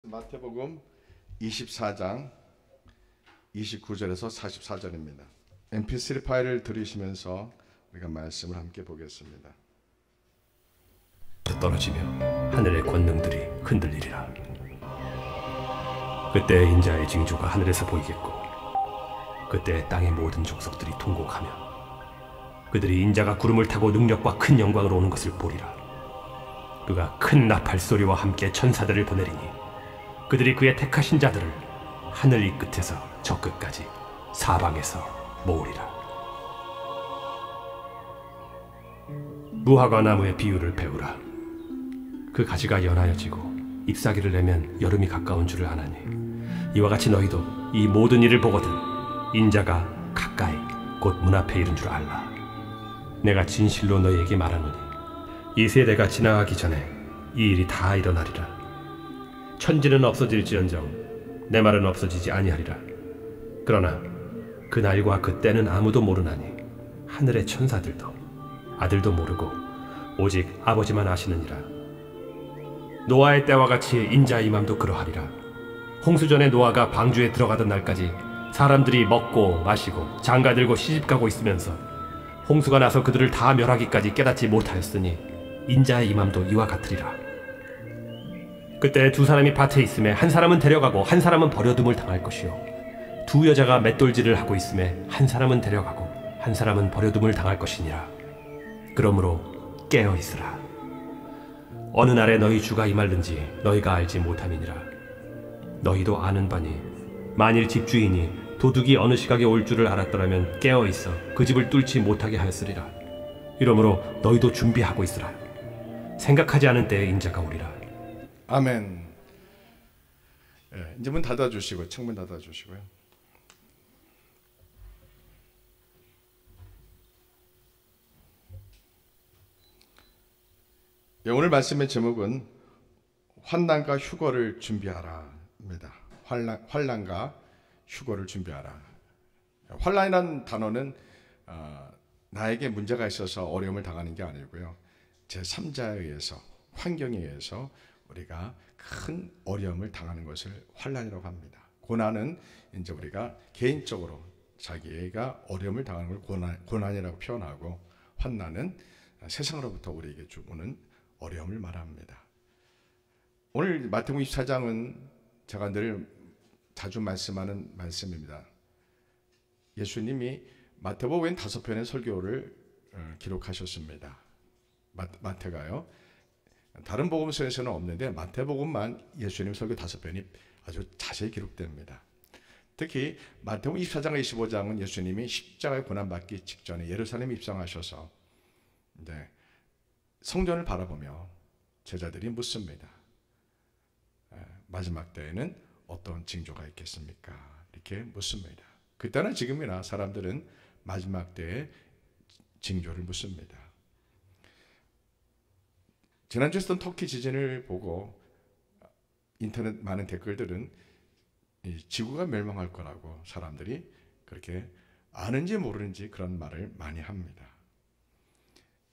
마태복음 24장 29절에서 44절입니다. mp3 파일을 들으시면서 우리가 말씀을 함께 보겠습니다. 떨어지며 하늘의 권능들이 흔들리리라. 그때 인자의 징조가 하늘에서 보이겠고 그때 땅의 모든 족속들이 통곡하며 그들이 인자가 구름을 타고 능력과 큰 영광으로 오는 것을 보리라. 그가 큰 나팔 소리와 함께 천사들을 보내리니 그들이 그의 택하신 자들을 하늘 이 끝에서 저 끝까지 사방에서 모으리라. 무화과 나무의 비유를 배우라. 그 가지가 연하여지고 잎사귀를 내면 여름이 가까운 줄을 아나니 이와 같이 너희도 이 모든 일을 보거든 인자가 가까이 곧 문 앞에 이른 줄 알라. 내가 진실로 너희에게 말하노니 이 세대가 지나가기 전에 이 일이 다 일어나리라. 천지는 없어질지언정 내 말은 없어지지 아니하리라. 그러나 그 날과 그 때는 아무도 모르나니 하늘의 천사들도 아들도 모르고 오직 아버지만 아시느니라. 노아의 때와 같이 인자의 임함도 그러하리라. 홍수전에 노아가 방주에 들어가던 날까지 사람들이 먹고 마시고 장가들고 시집가고 있으면서 홍수가 나서 그들을 다 멸하기까지 깨닫지 못하였으니 인자의 임함도 이와 같으리라. 그때 두 사람이 밭에 있음에 한 사람은 데려가고 한 사람은 버려둠을 당할 것이요 두 여자가 맷돌질을 하고 있음에 한 사람은 데려가고 한 사람은 버려둠을 당할 것이니라. 그러므로 깨어 있으라. 어느 날에 너희 주가 임할는지 너희가 알지 못함이니라. 너희도 아는 바니 만일 집주인이 도둑이 어느 시각에 올 줄을 알았더라면 깨어 있어 그 집을 뚫지 못하게 하였으리라. 이러므로 너희도 준비하고 있으라. 생각하지 않은 때에 인자가 오리라. 아멘. 이제 문 닫아주시고 창문 닫아주시고요. 오늘 말씀의 제목은 환난과 휴거를 준비하라입니다. 환난과 휴거를 준비하라. 환난이라는 단어는 나에게 문제가 있어서 어려움을 당하는 게 아니고요. 제3자에 의해서 환경에 의해서 우리가 큰 어려움을 당하는 것을 환난이라고 합니다. 고난은 이제 우리가 개인적으로 자기가 어려움을 당하는 걸 고난이라고 표현하고 환난은 세상으로부터 우리에게 주고는 어려움을 말합니다. 오늘 마태복음 24장은 제가 늘 자주 말씀하는 말씀입니다. 예수님이 마태복음 5편의 설교를 기록하셨습니다. 마태가요. 다른 복음서에서는 없는데 마태복음만 예수님 설교 5편이 아주 자세히 기록됩니다. 특히 마태복음 24장과 25장은 예수님이 십자가에 고난받기 직전에 예루살렘에 입성하셔서 성전을 바라보며 제자들이 묻습니다. 마지막 때에는 어떤 징조가 있겠습니까? 이렇게 묻습니다. 그때나 지금이나 사람들은 마지막 때의 징조를 묻습니다. 지난주에 있었던 터키 지진을 보고 인터넷 많은 댓글들은 지구가 멸망할 거라고 사람들이 그렇게 아는지 모르는지 그런 말을 많이 합니다.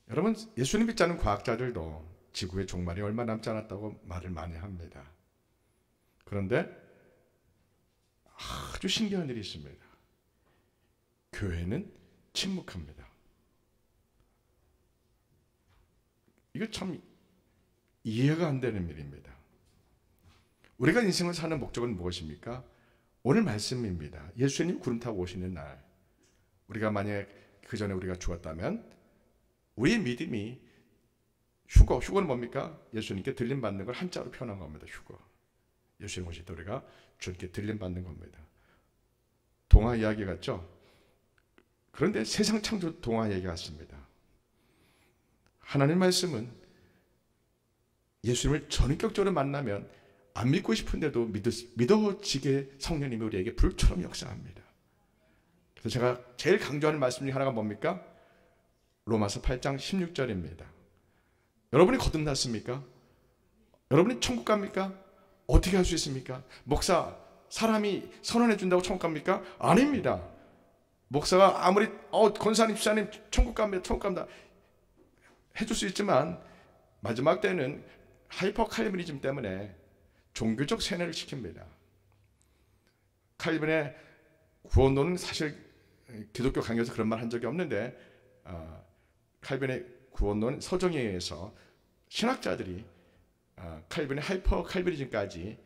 여러분, 예수님 믿지 않는 과학자들도 지구의 종말이 얼마 남지 않았다고 말을 많이 합니다. 그런데 아주 신기한 일이 있습니다. 교회는 침묵합니다. 이거 참 이해가 안 되는 일입니다. 우리가 인생을 사는 목적은 무엇입니까? 오늘 말씀입니다. 예수님 구름 타고 오시는 날, 우리가 만약 그 전에 우리가 죽었다면 우리의 믿음이 휴거는 뭡니까? 예수님께 들림받는 걸 한자로 표현한 겁니다. 휴거. 예수님 오실 때 우리가 주님께 들림받는 겁니다. 동화 이야기 같죠? 그런데 세상 창조 동화 이야기 같습니다. 하나님 말씀은 예수님을 전격적으로 만나면 안 믿고 싶은데도 믿어지게 성령님이 우리에게 불처럼 역사합니다. 그래서 제가 제일 강조하는 말씀 중에 하나가 뭡니까? 로마서 8장 16절입니다. 여러분이 거듭났습니까? 여러분이 천국 갑니까? 어떻게 할 수 있습니까? 목사, 사람이 선언해 준다고 천국 갑니까? 아닙니다. 목사가 아무리 권사님, 집사님 천국 갑니다, 천국 갑니다 해줄 수 있지만 마지막 때는 하이퍼칼리미니즘 때문에 종교적 세뇌를 시킵니다. 칼빈의 구원론은 사실 기독교 강의에서 그런 말 한 적이 없는데 칼빈의 구원론 서정에 의해서 신학자들이 칼빈의 하이퍼 칼빈이즘까지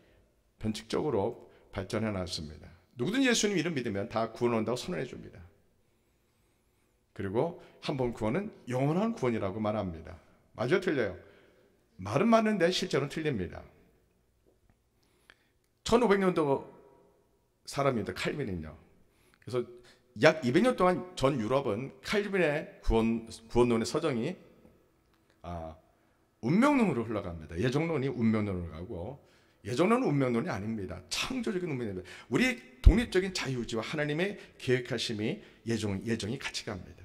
변칙적으로 발전해 놨습니다. 누구든 예수님 이름 믿으면 다 구원 온다고 선언해 줍니다. 그리고 한 번 구원은 영원한 구원이라고 말합니다. 맞아요, 틀려요? 말은 맞는데 실제로는 틀립니다. 1500년도 사람입니다. 칼빈은요. 그래서 약 200년 동안 전 유럽은 칼빈의 구원론의 서정이 운명론으로 흘러갑니다. 예정론이 운명론으로 가고, 예정론은 운명론이 아닙니다. 창조적인 운명입니다. 우리의 독립적인 자유의지와 하나님의 계획하심이 예정이 같이 갑니다.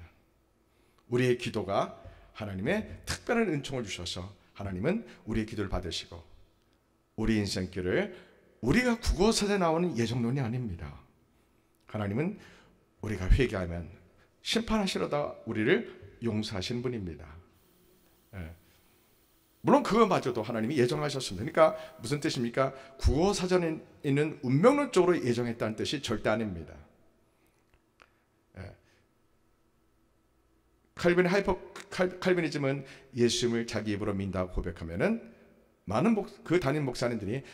우리의 기도가 하나님의 특별한 은총을 주셔서 하나님은 우리의 기도를 받으시고, 우리 인생길을 우리가 국어사전에 나오는 예정론이 아닙니다. 하나님은 우리가 회개하면 심판하시려다 우리를 용서하시는 분입니다. 물론 그거마저도 하나님이 예정하셨습니다. 그러니까 무슨 뜻입니까? 국어사전에 있는 운명론적으로 예정했다는 뜻이 절대 아닙니다. 칼빈이즘은 예수님을 자기 입으로 믿는다고 고백하면은 많은 그 담임 목사님들이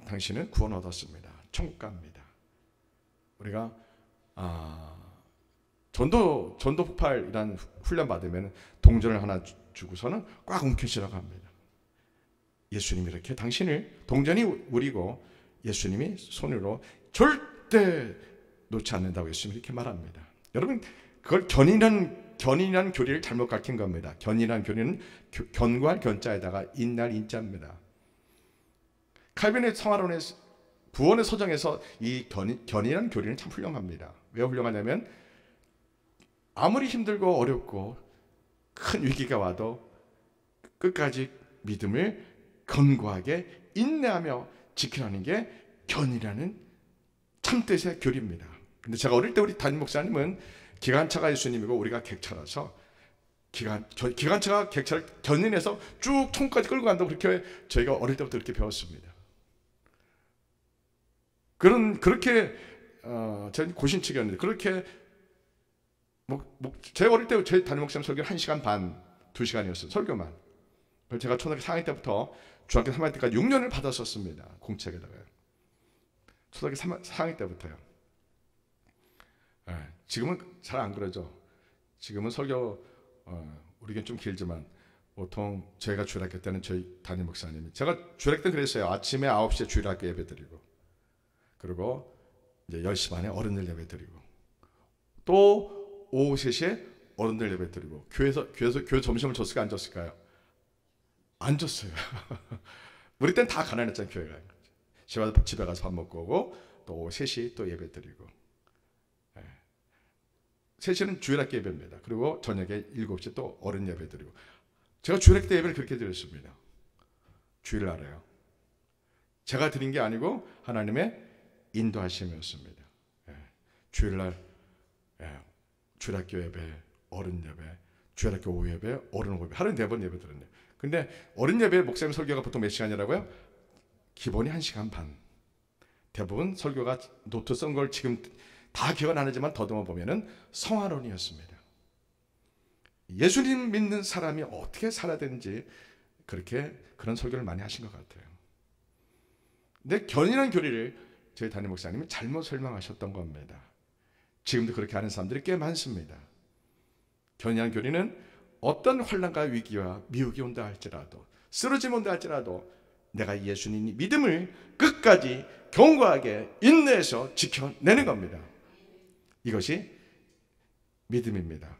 당신은 구원 얻었습니다. 천국 갑니다. 우리가 전도 폭발이라는 훈련 받으면 동전을 하나 주고서는 꽉 움켜쥐라고 합니다. 예수님이 이렇게 당신을, 동전이 우리고 예수님이 손으로 절대 놓지 않는다고 예수님이 이렇게 말합니다. 여러분, 그걸 견인이라는 교리를 잘못 가르친 겁니다. 견인이라는 교리는 견고할 견자에다가 인날 인자입니다. 칼빈의 성화론의 구원의 서정에서 이 견인이라는 교리는 참 훌륭합니다. 왜 훌륭하냐면 아무리 힘들고 어렵고 큰 위기가 와도 끝까지 믿음을 견고하게 인내하며 지키라는 게 견이라는 참뜻의 교리입니다. 근데 제가 어릴 때 우리 담임 목사님은 기관차가 예수님이고 우리가 객차라서 기관차가 객차를 견인해서 쭉 총까지 끌고 간다고 그렇게 저희가 어릴 때부터 그렇게 배웠습니다. 그렇게 저는 고신측이었는데 그렇게 제가 어릴 때 제 담임 목사님 설교 1시간 반, 2시간이었어요. 설교만. 그래서 제가 초등학교 4학년 때부터 중학교 3학년 때까지 6년을 받았었습니다. 공책에다가요. 초등학교 4학년 때부터요. 지금은 잘 안 그러죠. 지금은 설교 우리겐 좀 길지만 보통 저희가 주일학교 때는 저희 담임 목사님이, 제가 주일학교 때 그랬어요. 아침에 9시에 주일학교 예배 드리고, 그리고 이제 10시 반에 어른들 예배 드리고, 또 오후 3시에 어른들 예배 드리고, 교회 점심을 줬을까 안 줬을까요? 안 줬어요. 우리 때는 다 가난했잖아요. 교회가. 집에 가서 밥 먹고 오고, 또 오후 3시 또 예배 드리고, 3시는 주일학교 예배입니다. 그리고 저녁에 7시 또 어른 예배 드리고. 제가 주일학교 때 예배를 그렇게 드렸습니다. 주일날에요. 제가 드린 게 아니고 하나님의 인도하심이었습니다. 주일날 주일학교 예배, 어른 예배, 주일학교 오후 예배, 어른 오후 예배, 하루에 4번 예배 드렸네요. 근데 어른 예배 목사님 설교가 보통 몇 시간이라고요? 기본이 1시간 반. 대부분 설교가 노트 쓴 걸 지금 다 기억은 안 나지만 더듬어 보면은 성화론이었습니다. 예수님 믿는 사람이 어떻게 살아야 되는지 그런 설교를 많이 하신 것 같아요. 근데 견인한 교리를 저희 담임 목사님이 잘못 설명하셨던 겁니다. 지금도 그렇게 하는 사람들이 꽤 많습니다. 견인한 교리는 어떤 환난과 위기와 미혹이 온다 할지라도, 쓰러짐 온다 할지라도 내가 예수님 믿음을 끝까지 견고하게 인내해서 지켜내는 겁니다. 이것이 믿음입니다.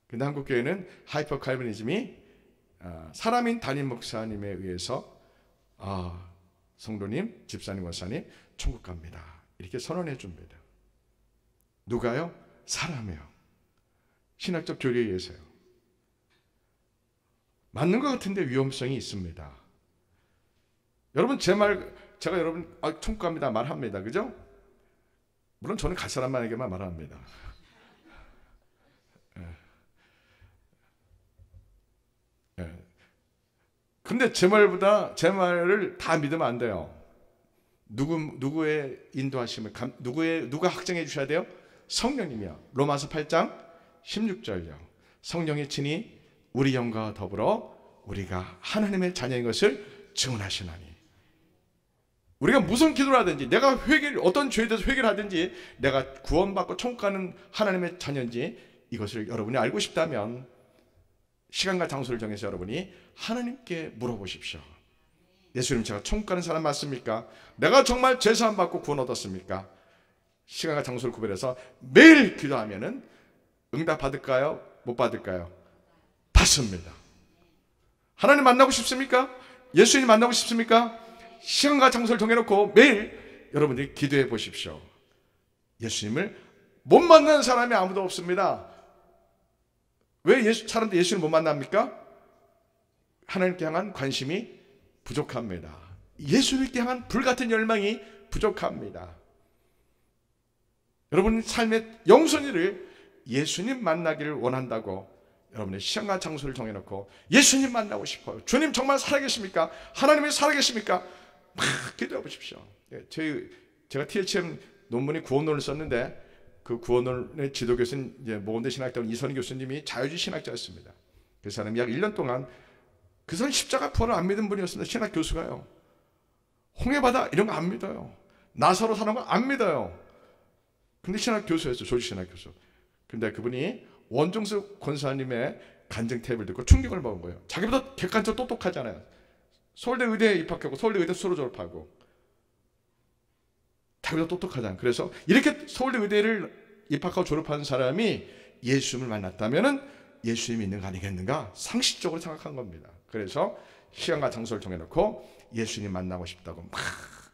근데 한국교회는 하이퍼 칼빈이즘이 사람인 담임 목사님에 의해서 성도님, 집사님, 권사님 천국 갑니다. 이렇게 선언해 줍니다. 누가요? 사람이요. 신학적 교리에 의해서요. 맞는 것 같은데 위험성이 있습니다. 여러분 제가 여러분 천국 갑니다 말합니다. 그죠? 물론 저는 갈 사람만에게만 말합니다. 근데 제 말을 다 믿으면 안 돼요. 누구의 인도하심을 누가 확정해 주셔야 돼요? 성령님이요. 로마서 8장 16절요. 성령의 친히 우리 영과 더불어 우리가 하나님의 자녀인 것을 증언하시나니. 우리가 무슨 기도를 하든지, 내가 어떤 죄에 대해서 회개를 하든지, 내가 구원받고 천국 가는 하나님의 자녀인지 이것을 여러분이 알고 싶다면 시간과 장소를 정해서 여러분이 하나님께 물어보십시오. 예수님, 제가 천국 가는 사람 맞습니까? 내가 정말 죄사함 받고 구원 얻었습니까? 시간과 장소를 구별해서 매일 기도하면은 응답 받을까요? 못 받을까요? 받습니다. 하나님 만나고 싶습니까? 예수님 만나고 싶습니까? 시간과 장소를 정해놓고 매일 여러분들이 기도해 보십시오. 예수님을 못 만나는 사람이 아무도 없습니다. 왜 사람들이 예수를 못 만납니까? 하나님께 향한 관심이 부족합니다. 예수님께 향한 불같은 열망이 부족합니다. 여러분 삶의 영선이를 예수님 만나기를 원한다고 여러분의 시간과 장소를 정해놓고 예수님 만나고 싶어요. 주님 정말 살아계십니까? 하나님이 살아계십니까? 막 기도해 보십시오. 제가 THM 논문에 구원론을 썼는데 그 구원론의 지도 교수는 모건대 신학대원 이선희 교수님이 자유주의 신학자였습니다. 그 사람이 약 1년 동안 그 사람 십자가 부활을 안 믿은 분이었습니다. 신학 교수가요. 홍해바다 이런 거 안 믿어요. 나사로 사는 거 안 믿어요. 근데 신학 교수였어요. 조지 신학 교수. 근데 그분이 원종수 권사님의 간증 탭을 듣고 충격을 먹은 거예요. 자기보다 객관적으로 똑똑하잖아요. 서울대 의대에 입학하고 서울대 의대 수로 졸업하고 자기보다 똑똑하잖아요. 그래서 이렇게 서울대 의대를 입학하고 졸업한 사람이 예수님을 만났다면은 예수님이 있는 거 아니겠는가 상식적으로 생각한 겁니다. 그래서 시간과 장소를 정해놓고 예수님 만나고 싶다고 막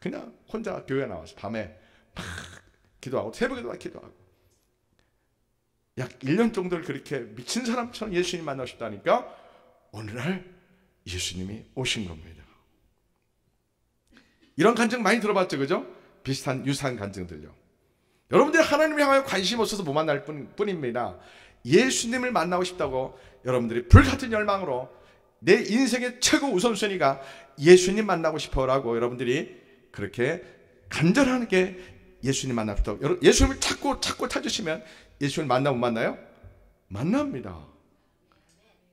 그냥 혼자 교회 나와서 밤에 막 기도하고 새벽에도 기도하고 약 1년 정도를 그렇게 미친 사람처럼 예수님 만나고 싶다니까 어느 날 예수님이 오신 겁니다. 이런 간증 많이 들어봤죠, 그죠? 비슷한 유사한 간증들요. 여러분들이 하나님을 향하여 관심이 없어서 못 만날 뿐입니다. 예수님을 만나고 싶다고 여러분들이 불같은 열망으로 내 인생의 최고 우선순위가 예수님 만나고 싶어라고 여러분들이 그렇게 간절하게 예수님 만나고 싶다고 예수님을 찾고 찾으시면 예수님을 만나면 못 만나요? 만납니다.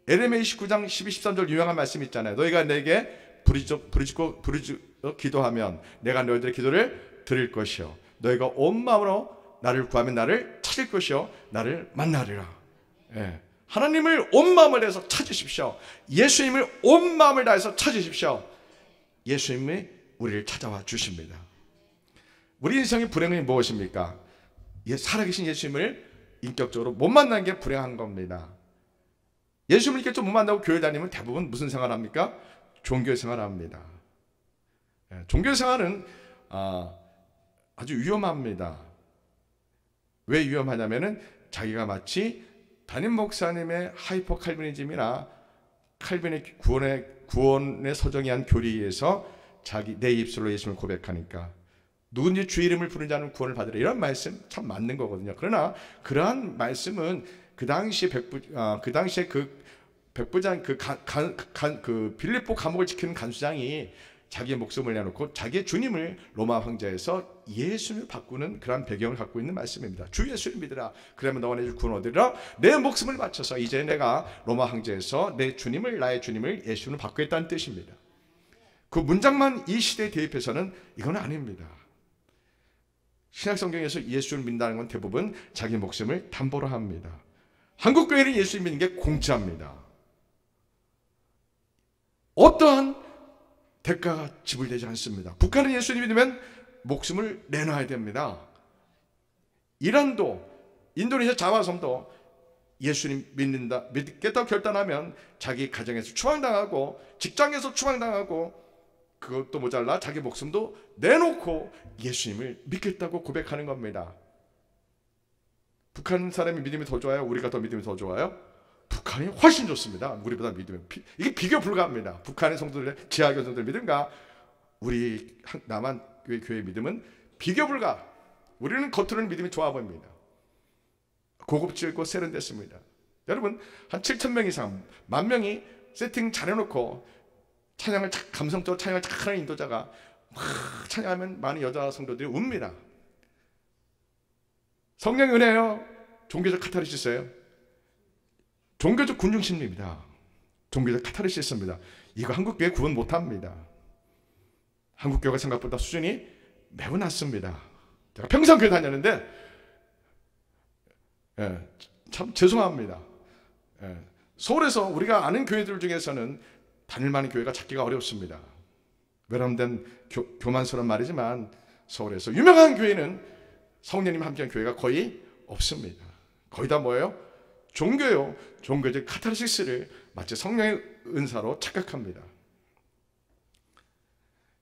에레미야 29장 12, 13절 유명한 말씀 있잖아요. 너희가 내게 부르짖고 기도하면 내가 너희들의 기도를 들을 것이요 너희가 온 마음으로 나를 구하면 나를 찾을 것이요 나를 만나리라. 예. 하나님을 온 마음을 다해서 찾으십시오. 예수님을 온 마음을 다해서 찾으십시오. 예수님이 우리를 찾아와 주십니다. 우리 인생의 불행이 무엇입니까? 살아계신 예수님을 인격적으로 못 만나는 게 불행한 겁니다. 예수님을 이렇게 좀 못 만나고 교회 다니면 대부분 무슨 생활합니까? 종교 생활합니다. 종교 생활은 아주 위험합니다. 왜 위험하냐면은 자기가 마치 담임 목사님의 하이퍼 칼비니즘이나 칼빈의 구원의 서정이 한 교리에서 내 입술로 예수님을 고백하니까 누군지 주의 이름을 부르는 자는 구원을 받으라 이런 말씀 참 맞는 거거든요. 그러나 그러한 말씀은 그 당시에 그 백부장 그 빌립보 감옥을 지키는 간수장이 자기의 목숨을 내놓고 자기의 주님을 로마 황제에서 예수님을 바꾸는 그런 배경을 갖고 있는 말씀입니다. 주 예수를 믿으라. 그러면 너와 내 주 구원 얻으리라. 내 목숨을 바쳐서 이제 내가 로마 황제에서 나의 주님을 예수님을 바꾸겠다는 뜻입니다. 그 문장만 이 시대에 대입해서는 이건 아닙니다. 신약성경에서 예수를 믿는다는 건 대부분 자기 목숨을 담보로 합니다. 한국 교회는 예수를 믿는 게 공짜입니다. 어떠한 대가가 지불되지 않습니다. 북한은 예수님 믿으면 목숨을 내놔야 됩니다. 이란도 인도네시아 자와섬도 예수님 믿겠다고 결단하면 자기 가정에서 추방당하고 직장에서 추방당하고 그것도 모자라 자기 목숨도 내놓고 예수님을 믿겠다고 고백하는 겁니다. 북한 사람이 믿음이 더 좋아요? 우리가 더 믿음이 더 좋아요? 북한이 훨씬 좋습니다. 우리보다 믿음이 이게 비교 불가합니다. 북한의 성도들의 지하교 성도들 믿음과 우리 남한 교회 믿음은 비교 불가. 우리는 겉으로는 믿음이 좋아 보입니다. 고급지고 세련됐습니다. 여러분 한 7,000명 이상 10,000명이 세팅 잘해놓고 찬양을 감성적으로 찬양을 착하는 인도자가 막 찬양하면 많은 여자 성도들이 웁니다. 성령의 은혜요, 종교적 카타르시스예요. 종교적 군중심리입니다. 종교적 카타르시스입니다. 이거 한국교회 구분 못합니다. 한국교회가 생각보다 수준이 매우 낮습니다. 제가 평생 교회 다녔는데 참 죄송합니다. 서울에서 우리가 아는 교회들 중에서는 다닐만한 교회가 찾기가 어렵습니다. 외람된 교만스러운 말이지만 서울에서 유명한 교회는 성령님 함께한 교회가 거의 없습니다. 거의 다 뭐예요? 종교요. 종교적 카타르시스를 마치 성령의 은사로 착각합니다.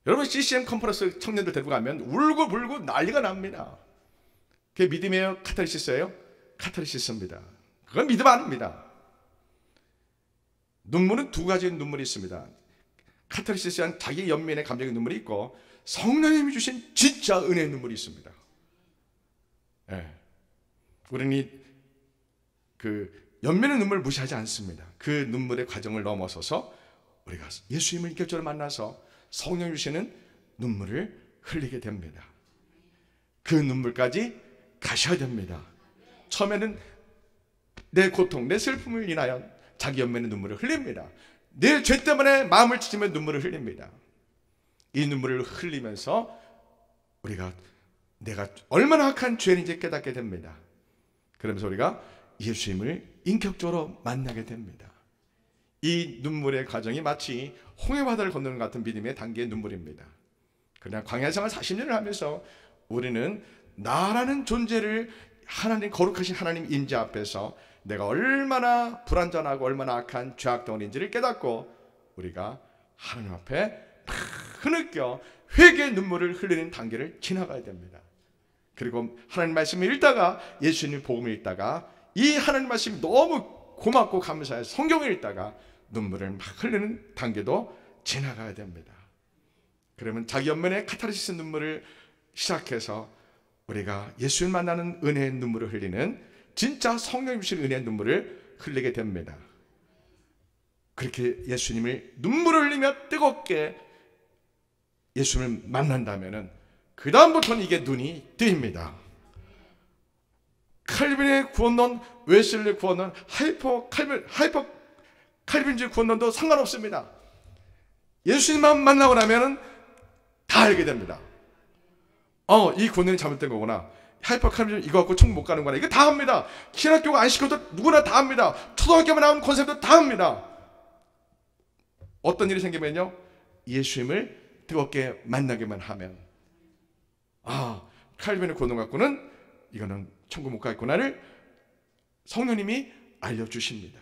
여러분, CCM 컨퍼런스 청년들 데리고 가면 울고 불고 난리가 납니다. 그게 믿음이에요? 카타르시스예요? 카타르시스입니다. 그건 믿음 아닙니다. 눈물은 두 가지 눈물이 있습니다. 카타르시스한 자기 연민의 감정의 눈물이 있고 성령님이 주신 진짜 은혜의 눈물이 있습니다. 우리는 그 연민의 눈물을 무시하지 않습니다. 그 눈물의 과정을 넘어서서 우리가 예수님을 인격적으로 만나서 성령 주시는 눈물을 흘리게 됩니다. 그 눈물까지 가셔야 됩니다. 처음에는 내 고통, 내 슬픔을 인하여 자기 연민의 눈물을 흘립니다. 내 죄 때문에 마음을 찢으면 눈물을 흘립니다. 이 눈물을 흘리면서 우리가 내가 얼마나 악한 죄인인지 깨닫게 됩니다. 그러면서 우리가 예수님을 인격적으로 만나게 됩니다. 이 눈물의 과정이 마치 홍해바다를 건너는 것 같은 믿음의 단계의 눈물입니다. 그냥 광야 생활 40년을 하면서 우리는 나라는 존재를 하나님, 거룩하신 하나님 임재 앞에서 내가 얼마나 불완전하고 얼마나 악한 죄악덩어리인지를 깨닫고 우리가 하나님 앞에 흐느껴 회개의 눈물을 흘리는 단계를 지나가야 됩니다. 그리고 하나님 말씀을 읽다가, 예수님 복음을 읽다가, 이 하나님 말씀이 너무 고맙고 감사해서 성경을 읽다가 눈물을 막 흘리는 단계도 지나가야 됩니다. 그러면 자기 연민의 카타르시스 눈물을 시작해서 우리가 예수를 만나는 은혜의 눈물을 흘리는 진짜 성령님 주신 은혜의 눈물을 흘리게 됩니다. 그렇게 예수님을 눈물을 흘리며 뜨겁게 예수님을 만난다면은 그 다음부터는 이게 눈이 뜨입니다. 칼빈의 구원론, 웨슬리 구원론, 하이퍼 칼빈주의 구원론도 상관없습니다. 예수님만 만나고 나면은 다 알게 됩니다. 이 구원론이 잘못된 거구나. 하이퍼 칼빈주의 이거 갖고 천국 못 가는 거나. 이거 다 합니다. 신학교가 안 시켜도 누구나 다 합니다. 초등학교만 나온 권사님도 다 합니다. 어떤 일이 생기면요, 예수님을 뜨겁게 만나기만 하면, 칼빈의 구원론 갖고는 이거는 천국 못 가겠구나를 성령님이 알려주십니다.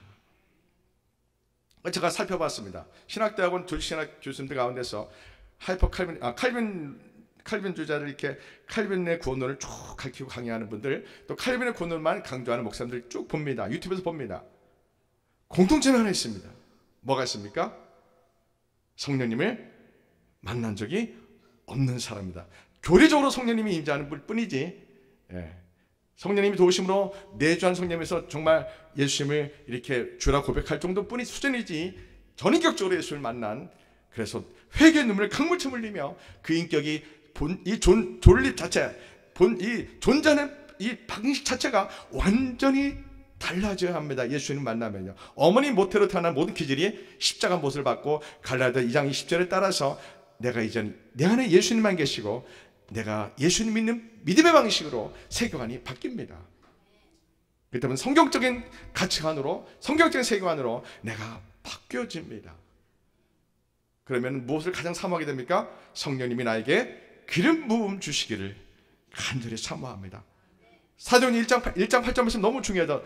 제가 살펴봤습니다. 신학대학원 둘 신학 교수님들 가운데서 칼빈주자를 이렇게 칼빈의 구원론을 쭉 가르치고 강의하는 분들, 또 칼빈의 구원론만 강조하는 목사님들 쭉 봅니다. 유튜브에서 봅니다. 공통점이 하나 있습니다. 뭐가 있습니까? 성령님을 만난 적이 없는 사람이다. 교리적으로 성령님이 임재하는 뿐이지, 성령님이 도우심으로 내주한 성령님에서 정말 예수님을 이렇게 주라 고백할 정도뿐이 수준이지, 전인격적으로 예수를 만난, 그래서 회개의 눈물을 강물처럼 흘리며 그 인격이 존립 자체, 이 존재하는 이 방식 자체가 완전히 달라져야 합니다. 예수님 만나면요. 어머니 모태로 태어난 모든 기질이 십자가 못을 받고 갈라디아 2장 20절에 따라서 내가 이제 내 안에 예수님만 계시고 내가 예수님 믿는 믿음의 방식으로 세계관이 바뀝니다. 그렇기 때문에 성경적인 가치관으로, 성경적인 세계관으로 내가 바뀌어집니다. 그러면 무엇을 가장 사모하게 됩니까? 성령님이 나에게 기름 부음 주시기를 간절히 사모합니다. 사도행전 1장 8절 말씀 너무 중요하다.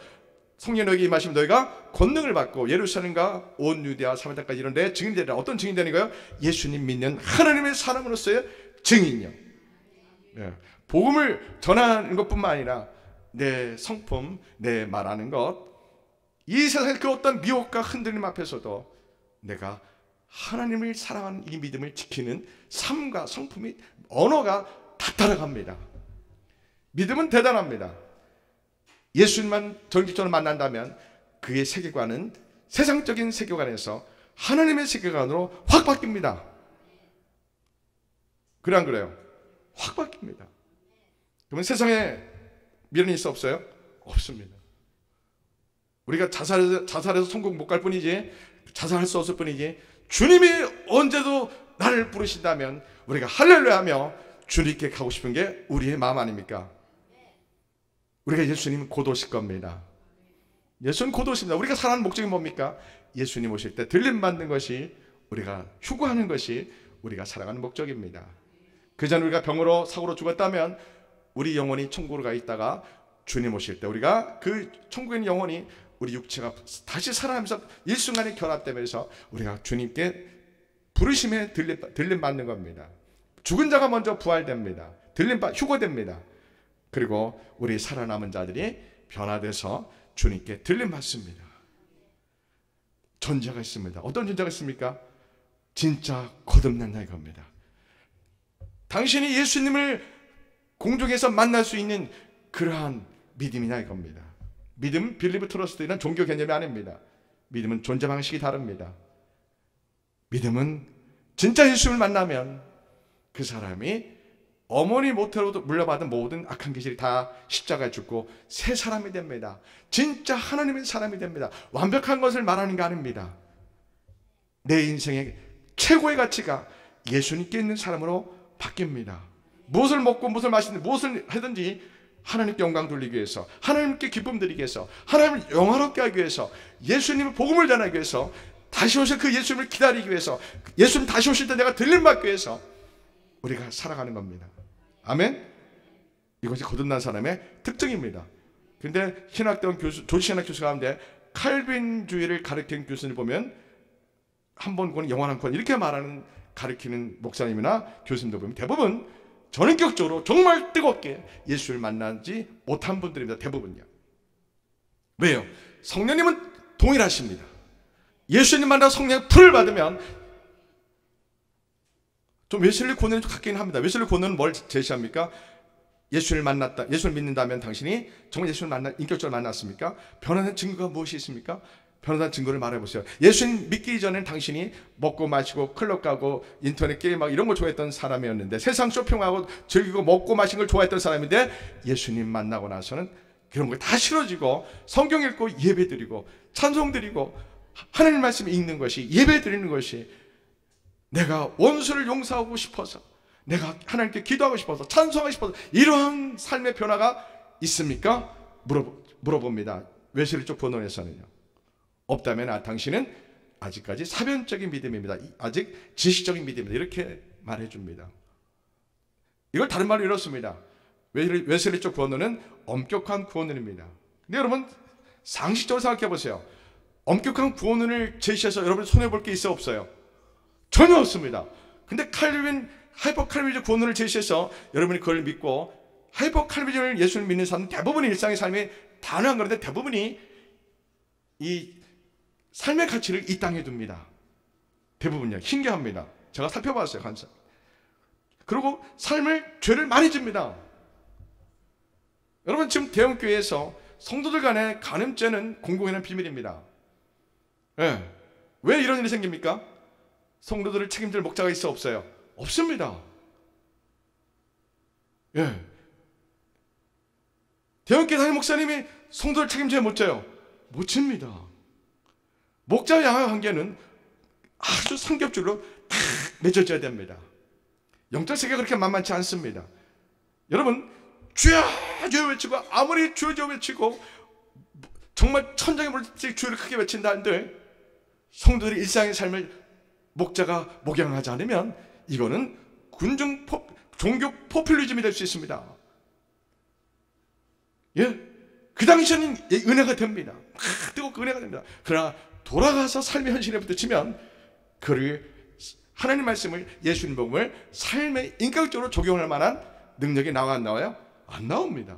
성령 너에게 임하시면 너희가 권능을 받고 예루살렘과 온 유대아 사마리아까지 이런 데 증인이 되리라. 어떤 증인이 되는 거예요? 예수님 믿는 하나님의 사람으로서의 증인이요. 복음을 전하는 것뿐만 아니라 내 성품, 내 말하는 것, 이 세상의 그 어떤 미혹과 흔들림 앞에서도 내가 하나님을 사랑하는 이 믿음을 지키는 삶과 성품이, 언어가 다 따라갑니다. 믿음은 대단합니다. 예수님만 전직적으로 만난다면 그의 세계관은 세상적인 세계관에서 하나님의 세계관으로 확 바뀝니다. 그래 안 그래요? 확 바뀝니다. 그러면 세상에 미련이 있어 없어요? 없습니다. 우리가 자살해서 천국 못 갈 뿐이지, 자살할 수 없을 뿐이지, 주님이 언제도 나를 부르신다면 우리가 할렐루야 하며 주님께 가고 싶은 게 우리의 마음 아닙니까? 우리가 예수님 곧 오실 겁니다. 예수님 곧 오십니다. 우리가 살아가는 목적이 뭡니까? 예수님 오실 때 들림받는 것이, 우리가 휴거하는 것이 우리가 살아가는 목적입니다. 그전 우리가 병으로 사고로 죽었다면 우리 영혼이 천국으로 가 있다가 주님 오실 때 우리가 그 천국에 있는 영혼이 우리 육체가 다시 살아나면서 일순간에 결합되면서 우리가 주님께 부르심에 들림받는 겁니다. 죽은 자가 먼저 부활됩니다. 휴거됩니다. 그리고 우리 살아남은 자들이 변화돼서 주님께 들림받습니다. 전제가 있습니다. 어떤 전제가 있습니까? 진짜 거듭난다 이겁니다. 당신이 예수님을 공중에서 만날 수 있는 그러한 믿음이냐 이겁니다. 믿음, 빌리브 트러스트 이런 종교 개념이 아닙니다. 믿음은 존재 방식이 다릅니다. 믿음은 진짜 예수님을 만나면 그 사람이 어머니 모태로도 물려받은 모든 악한 기질이 다 십자가에 죽고 새 사람이 됩니다. 진짜 하나님의 사람이 됩니다. 완벽한 것을 말하는 게 아닙니다. 내 인생의 최고의 가치가 예수님께 있는 사람으로 바뀝니다. 무엇을 먹고 무엇을 마시든 무엇을 하든지 하나님께 영광 돌리기 위해서, 하나님께 기쁨 드리기 위해서, 하나님을 영화롭게 하기 위해서, 예수님의 복음을 전하기 위해서, 다시 오실 그 예수님을 기다리기 위해서, 예수님 다시 오실 때 내가 들림받기 위해서 우리가 살아가는 겁니다. 아멘? 이것이 거듭난 사람의 특징입니다. 근데 신학대원 교수, 조지신학 교수 가운데 칼빈주의를 가르치는 교수를 보면 한 번 권 영원 권 이렇게 말하는 가르치는 목사님이나 교수님들 보면 대부분 전인격적으로 정말 뜨겁게 예수를 만나지 못한 분들입니다. 대부분요. 왜요? 성령님은 동일하십니다. 예수님 만나 성령의 풀을 받으면, 좀 웨슬리 고난이 좀 같긴 합니다. 웨슬리 고난은 뭘 제시합니까? 예수를 만났다, 예수를 믿는다면 당신이 정말 예수를 인격적으로 만났습니까? 변화된 증거가 무엇이 있습니까? 변화된 증거를 말해보세요. 예수님 믿기 전에는 당신이 먹고 마시고 클럽 가고 인터넷 게임하고 이런 걸 좋아했던 사람이었는데, 세상 쇼핑하고 즐기고 먹고 마시는 걸 좋아했던 사람인데, 예수님 만나고 나서는 그런 거 다 싫어지고 성경 읽고 예배 드리고 찬송 드리고 하나님 말씀 읽는 것이, 예배 드리는 것이, 내가 원수를 용서하고 싶어서, 내가 하나님께 기도하고 싶어서, 찬송하고 싶어서, 이러한 삶의 변화가 있습니까? 물어봅니다. 웨슬리 쪽 본론에서는요. 없다면 당신은 아직까지 사변적인 믿음입니다. 아직 지식적인 믿음입니다. 이렇게 말해줍니다. 이걸 다른 말로 이렇습니다. 웨슬리 쪽 구원론은 엄격한 구원론입니다. 근데 여러분 상식적으로 생각해 보세요. 엄격한 구원론을 제시해서 여러분 손해볼 게 있어 없어요? 전혀 없습니다. 근데 하이퍼 칼빈주의 구원론을 제시해서 여러분이 그걸 믿고, 하이퍼 칼빈주의를 예수를 믿는 사람은 대부분이 일상의 삶이 단호한 건데 대부분이 이 삶의 가치를 이 땅에 둡니다. 대부분요. 신기합니다. 제가 살펴봤어요. 간사. 그리고 죄를 많이 집니다. 여러분 지금 대형교회에서 성도들 간의 간음죄는 공공연한 비밀입니다. 네. 왜 이런 일이 생깁니까? 성도들을 책임질 목자가 있어 없어요? 없습니다. 예. 대형교회 담임 목사님이 성도를 책임져야 못 져요? 못 집니다. 목자와 양의 관계는 아주 성격적으로 다 맺어져야 됩니다. 영적 세계가 그렇게 만만치 않습니다. 여러분 주여 주여 외치고, 아무리 주여 주여 외치고 정말 천장에 물리듯이 주여를 크게 외친다 한들 성도들이 일상의 삶을 목자가 목양하지 않으면 이거는 종교 포퓰리즘이 될 수 있습니다. 예? 그 당시에는 은혜가 됩니다. 뜨겁고 은혜가 됩니다. 그러나 돌아가서 삶의 현실에 부딪히면 그를 하나님 말씀을, 예수님 복음을 삶에 인격적으로 적용할 만한 능력이 나와 안 나와요? 안 나옵니다.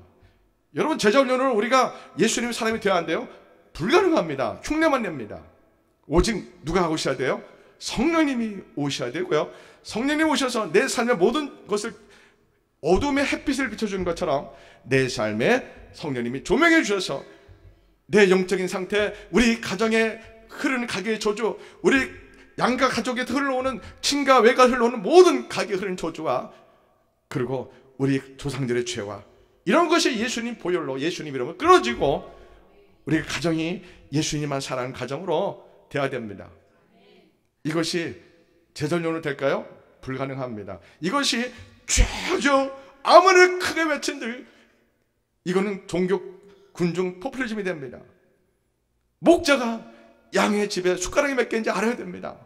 여러분 제자훈련을 우리가 예수님의 사람이 되어야 한대요? 불가능합니다. 흉내만 냅니다. 오직 누가 오셔야 돼요? 성령님이 오셔야 되고요. 성령님이 오셔서 내 삶의 모든 것을, 어둠의 햇빛을 비춰주는 것처럼 내 삶에 성령님이 조명해 주셔서 내 영적인 상태, 우리 가정에 흐르는 가게의 저주, 우리 양가 가족에 흘러오는 친가 외가 흘러오는 모든 가게에 흐르는 저주와 그리고 우리 조상들의 죄와 이런 것이 예수님 보혈로 예수님 이름을 끊어지고 우리 가정이 예수님만 사랑하는 가정으로 되어야 됩니다. 이것이 제전용으로 될까요? 불가능합니다. 이것이 죄죠 아무리 크게 외친들 이거는 종교 군중 포퓰리즘이 됩니다. 목자가 양의 집에 숟가락이 몇 개인지 알아야 됩니다.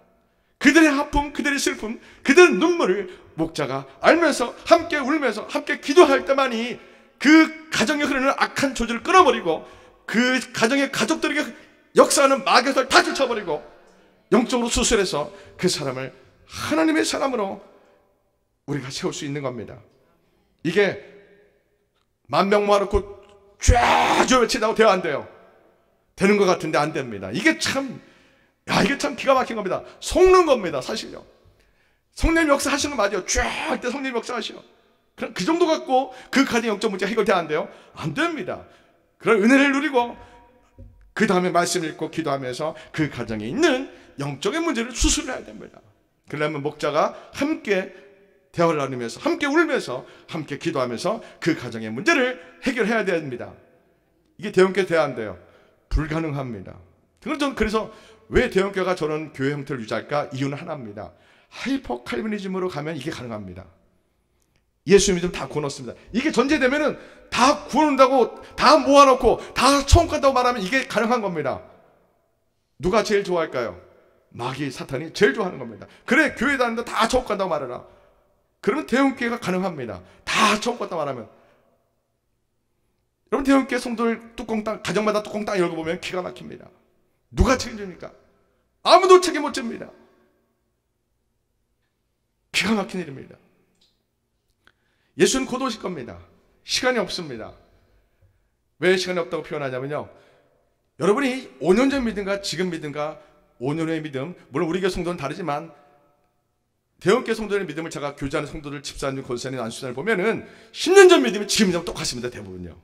그들의 아픔, 그들의 슬픔, 그들의 눈물을 목자가 알면서 함께 울면서 함께 기도할 때만이 그 가정에 흐르는 악한 조주를 끊어버리고 그 가정의 가족들에게 역사하는 마귀를 다 쫓아버리고 영적으로 수술해서 그 사람을 하나님의 사람으로 우리가 세울 수 있는 겁니다. 이게 만명 모아놓고 쫙 외치다고 되어 안 돼요. 되는 것 같은데 안 됩니다. 이게 참 기가 막힌 겁니다. 속는 겁니다. 사실요. 성령 역사 하시는 거 맞아요. 쫙 할 때 성령 역사 하시오. 그럼 그 정도 갖고 그 가정 영적 문제 해결돼야 안 돼요? 안 됩니다. 그런 은혜를 누리고 그 다음에 말씀 읽고 기도하면서 그 가정에 있는 영적인 문제를 수술해야 됩니다. 그러려면 목자가 함께 대화를 나누면서 함께 울면서 함께 기도하면서 그 가정의 문제를 해결해야 됩니다. 이게 대형교회 돼야 안 돼요. 불가능합니다. 그래서 왜 대형교회가 저런 교회 형태를 유지할까? 이유는 하나입니다. 하이퍼 칼비니즘으로 가면 이게 가능합니다. 예수 믿음 다 구워놓습니다. 이게 전제되면은 다 구워놓는다고 다 모아놓고 다 처음 간다고 말하면 이게 가능한 겁니다. 누가 제일 좋아할까요? 마귀 사탄이 제일 좋아하는 겁니다. 그래 교회 다니는데 다 처음 간다고 말해라. 그러면 대형교회가 가능합니다. 다 처음 간다고 말하면. 여러분 대형교회 성도들 뚜껑 땅 가정마다 뚜껑 땅 열고 보면 기가 막힙니다. 누가 책임집니까? 아무도 책임 못 집니다. 기가 막힌 일입니다. 예수는 곧 오실 겁니다. 시간이 없습니다. 왜 시간이 없다고 표현하냐면요, 여러분이 5년 전 믿음과 지금 믿음과 5년 후의 믿음, 물론 우리 교회 성도는 다르지만 대형교회 성도의 믿음을 제가 교제하는 성도들 집사님, 권사님, 안수사를 보면은 10년 전 믿음이 지금 믿음과 똑같습니다. 대부분요.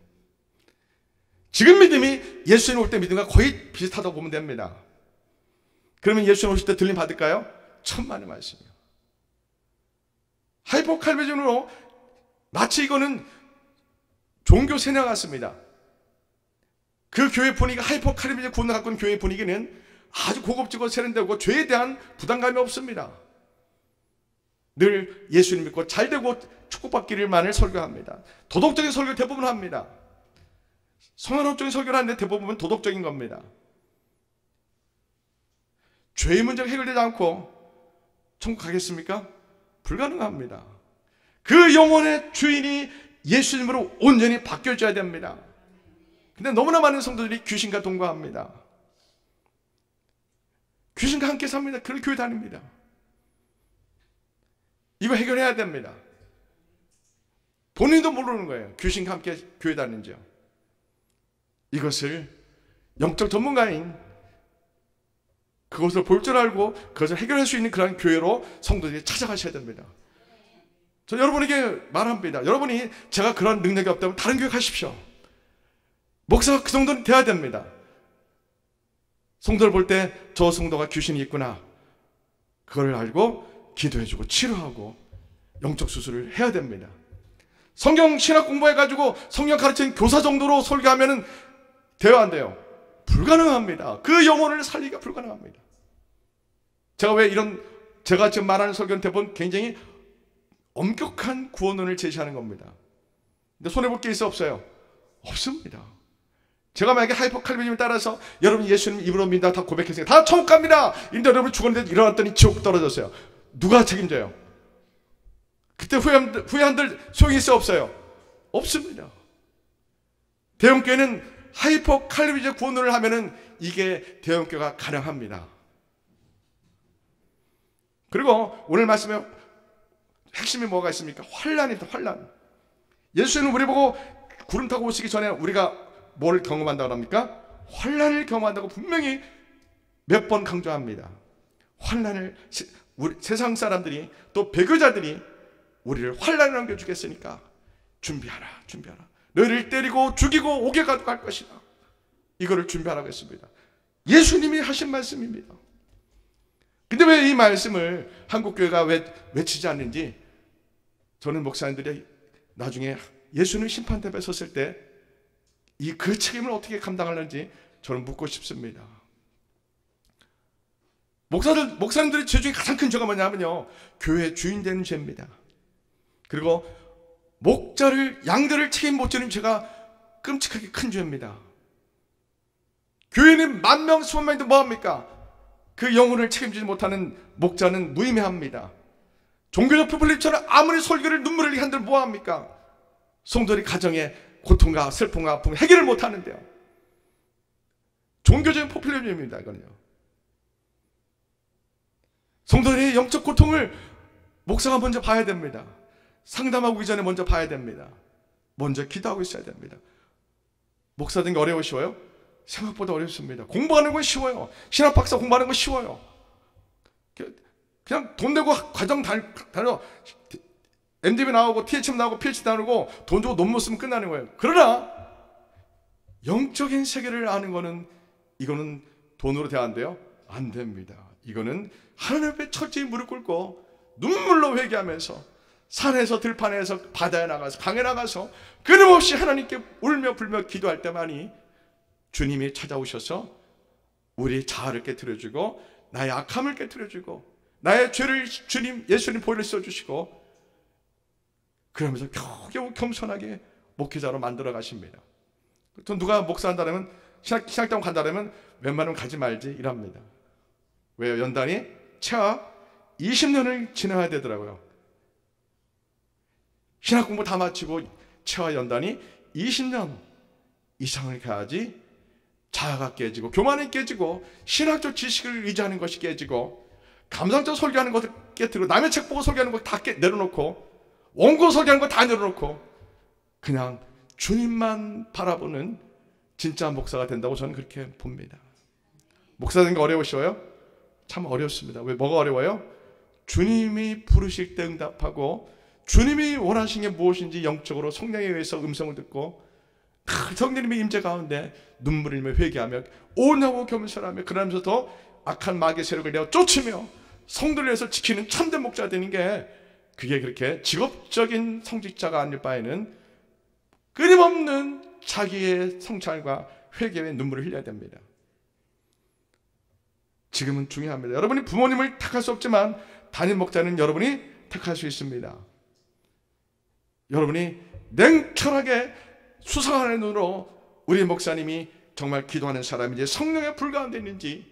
지금 믿음이 예수님 올 때 믿음과 거의 비슷하다고 보면 됩니다. 그러면 예수님 오실 때 들림 받을까요? 천만의 말씀이요. 하이퍼칼비즘으로 마치 이거는 종교 세뇌 같습니다. 그 교회 분위기가 하이퍼칼비즘 구원을 갖고 있는 교회 분위기는 아주 고급지고 세련되고 죄에 대한 부담감이 없습니다. 늘 예수님 믿고 잘되고 축복받기를만을 설교합니다. 도덕적인 설교 대부분 합니다. 성현업적인 설교를 하는데 대부분 도덕적인 겁니다. 죄의 문제가 해결되지 않고 천국 가겠습니까? 불가능합니다. 그 영혼의 주인이 예수님으로 온전히 바뀌어져야 됩니다. 근데 너무나 많은 성도들이 귀신과 동거합니다. 귀신과 함께 삽니다. 그런 교회 다닙니다. 이거 해결해야 됩니다. 본인도 모르는 거예요. 귀신과 함께 교회 다니는지요. 이것을 영적 전문가인 그것을 볼 줄 알고 그것을 해결할 수 있는 그런 교회로 성도들이 찾아가셔야 됩니다. 저 여러분에게 말합니다. 여러분이 제가 그런 능력이 없다면 다른 교회 가십시오. 목사가 그 정도는 돼야 됩니다. 성도를 볼 때 저 성도가 귀신이 있구나, 그걸 알고 기도해주고 치료하고 영적 수술을 해야 됩니다. 성경 신학 공부해가지고 성경 가르치는 교사 정도로 설교하면은 돼요, 안 돼요? 불가능합니다. 그 영혼을 살리기가 불가능합니다. 제가 지금 말하는 설교는 대부분 굉장히 엄격한 구원론을 제시하는 겁니다. 근데 손해볼 게 있어 없어요? 없습니다. 제가 만약에 하이퍼칼비즘을 따라서 여러분 예수님 입으로 믿는다 다 고백했으니까 다 천국 갑니다. 근데 여러분 죽었는데 일어났더니 지옥 떨어졌어요. 누가 책임져요? 그때 후회한들 소용이 있어 없어요? 없습니다. 대형교회는 하이퍼칼비즘 구원론을 하면은 이게 대형교회가 가능합니다. 그리고 오늘 말씀에 핵심이 뭐가 있습니까? 환난입니다. 환난. 예수님은 우리 보고 구름 타고 오시기 전에 우리가 뭘 경험한다고 합니까? 환난을 경험한다고 분명히 몇 번 강조합니다. 환난을 우리 세상 사람들이 또 배교자들이 우리를 환난을 넘겨주겠으니까 준비하라, 준비하라. 너희를 때리고 죽이고 옥에 가둬갈 것이다. 이거를 준비하라고 했습니다. 예수님이 하신 말씀입니다. 근데 왜 이 말씀을 한국교회가 왜 외치지 않는지, 저는 목사님들이 나중에 예수님 심판대에 섰을 때 그 책임을 어떻게 감당하는지 저는 묻고 싶습니다. 목사님들의 죄 중에 가장 큰 죄가 뭐냐면요, 교회 주인 되는 죄입니다. 그리고 양들을 책임 못 지는 죄가 끔찍하게 큰 죄입니다. 교회는 만 명, 수만 명인데 뭐합니까? 그 영혼을 책임지지 못하는 목자는 무의미합니다. 종교적 포퓰리즘처럼 아무리 설교를 눈물을 흘리게 한들 뭐합니까? 성도들이 가정의 고통과 슬픔과 아픔을 해결을 못하는데요. 종교적인 포퓰리즘입니다. 이거는요. 성도들의 영적 고통을 목사가 먼저 봐야 됩니다. 상담하고 이전에 먼저 봐야 됩니다. 먼저 기도하고 있어야 됩니다. 목사 되는 게 어려우시워요? 생각보다 어렵습니다. 공부하는 건 쉬워요. 신학박사 공부하는 건 쉬워요. 그냥 돈 내고 과정 다녀 MDB 나오고 THM 나오고 PhD 나오고 돈 주고 논문 쓰면 끝나는 거예요. 그러나 영적인 세계를 아는 거는, 이거는 돈으로 돼야 안 돼요? 안 됩니다. 이거는 하나님 앞에 철저히 무릎 꿇고 눈물로 회개하면서 산에서 들판에서 바다에 나가서 강에 나가서 끊임없이 하나님께 울며 불며 기도할 때만이 주님이 찾아오셔서 우리의 자아를 깨트려주고 나의 악함을 깨트려주고 나의 죄를 예수님 보혈을 써주시고, 그러면서 겨우겨우 겸손하게 목회자로 만들어 가십니다. 또 누가 목사한다면, 신학당 간다면 웬만하면 가지 말지 이랍니다. 왜요? 연단이 최하 20년을 지나야 되더라고요. 신학 공부 다 마치고 최하 연단이 20년 이상을 가야지 자아가 깨지고 교만이 깨지고 신학적 지식을 의지하는 것이 깨지고 감상적 설교하는 것을 깨뜨리고 남의 책 보고 설교하는 것 다 내려놓고 원고 설교하는 거 다 내려놓고 그냥 주님만 바라보는 진짜 목사가 된다고 저는 그렇게 봅니다. 목사 되는 게 어려우셔요? 참 어렵습니다. 왜? 뭐가 어려워요? 주님이 부르실 때 응답하고 주님이 원하시는 게 무엇인지 영적으로 성령에 의해서 음성을 듣고 성령님의 임재 가운데 눈물을 흘리며 회개하며 온하고 겸손하며, 그러면서 더 악한 마귀의 세력을 내어 쫓으며 성도를 위해서 지키는 참된 목자가 되는 게, 그게 그렇게 직업적인 성직자가 아닐 바에는 끊임없는 자기의 성찰과 회개의 눈물을 흘려야 됩니다. 지금은 중요합니다. 여러분이 부모님을 택할 수 없지만 담임 목자는 여러분이 택할 수 있습니다. 여러분이 냉철하게 수상하는 눈으로 우리 목사님이 정말 기도하는 사람인지, 성령에 불과한 데 있는지,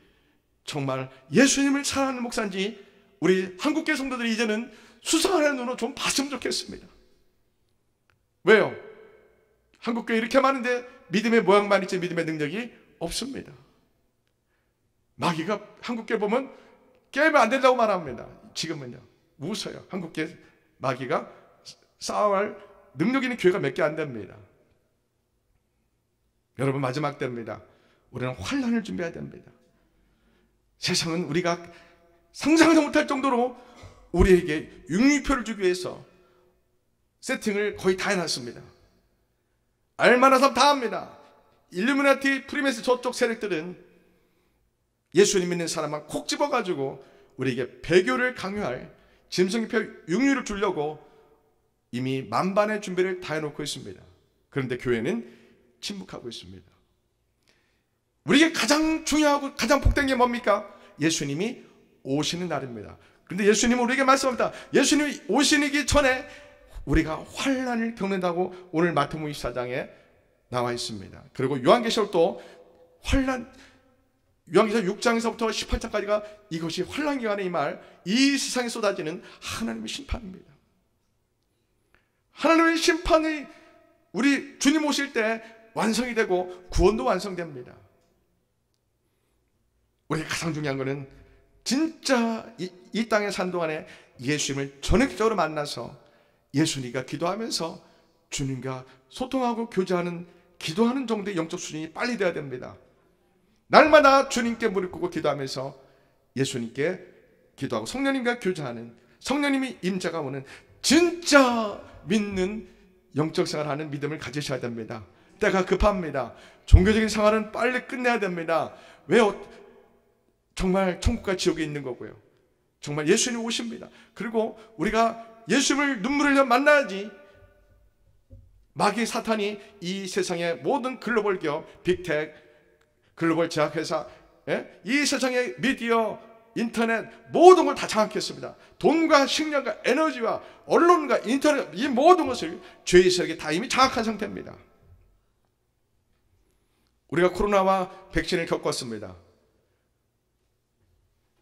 정말 예수님을 사랑하는 목사인지 우리 한국계 성도들이 이제는 수상하는 눈으로 좀 봤으면 좋겠습니다. 왜요? 한국교회 이렇게 많은데 믿음의 모양만 있지 믿음의 능력이 없습니다. 마귀가 한국교회 보면 깨면 안 된다고 말합니다. 지금은요. 웃어요. 한국교회 마귀가 싸워할 능력 있는 교회가 몇 개 안 됩니다. 여러분, 마지막 때입니다. 우리는 환난을 준비해야 됩니다. 세상은 우리가 상상하지 못할 정도로 우리에게 융리표를 주기 위해서 세팅을 거의 다 해놨습니다. 알만한 사람 다 합니다. 일루미나티, 프리메스 저쪽 세력들은 예수님 믿는 사람만 콕 집어가지고 우리에게 배교를 강요할 짐승표 융리를 주려고 이미 만반의 준비를 다 해놓고 있습니다. 그런데 교회는 침묵하고 있습니다. 우리에게 가장 중요하고 가장 복된 게 뭡니까? 예수님이 오시는 날입니다. 그런데 예수님은 우리에게 말씀합니다. 예수님이 오시기 전에 우리가 환난을 겪는다고 오늘 마태복음 24장에 나와 있습니다. 그리고 요한계시록도 요한계시록 6장에서부터 18장까지가 이것이 환난 기간에 임할 이 세상에 쏟아지는 하나님의 심판입니다. 하나님의 심판이 우리 주님 오실 때 완성이 되고 구원도 완성됩니다. 우리가 가장 중요한 것은 진짜 이 땅에 산 동안에 예수님을 전액적으로 만나서 예수님과 기도하면서 주님과 소통하고 교제하는, 기도하는 정도의 영적 수준이 빨리 돼야 됩니다. 날마다 주님께 무릎 꿇고 기도하면서 예수님께 기도하고 성령님과 교제하는, 성령님이 임재가 오는 진짜 믿는 영적 생활하는 믿음을 가지셔야 됩니다. 때가 급합니다. 종교적인 생활은 빨리 끝내야 됩니다. 왜요? 정말 천국과 지옥에 있는 거고요. 정말 예수님 오십니다. 그리고 우리가 예수님을 눈물을 흘려 만나야지 마귀 사탄이 이 세상의 모든 글로벌 기업, 빅텍, 글로벌 제약회사, 이 세상의 미디어, 인터넷 모든 걸 다 장악했습니다. 돈과 식량과 에너지와 언론과 인터넷 이 모든 것을 죄의 세력이 다 이미 장악한 상태입니다. 우리가 코로나와 백신을 겪었습니다.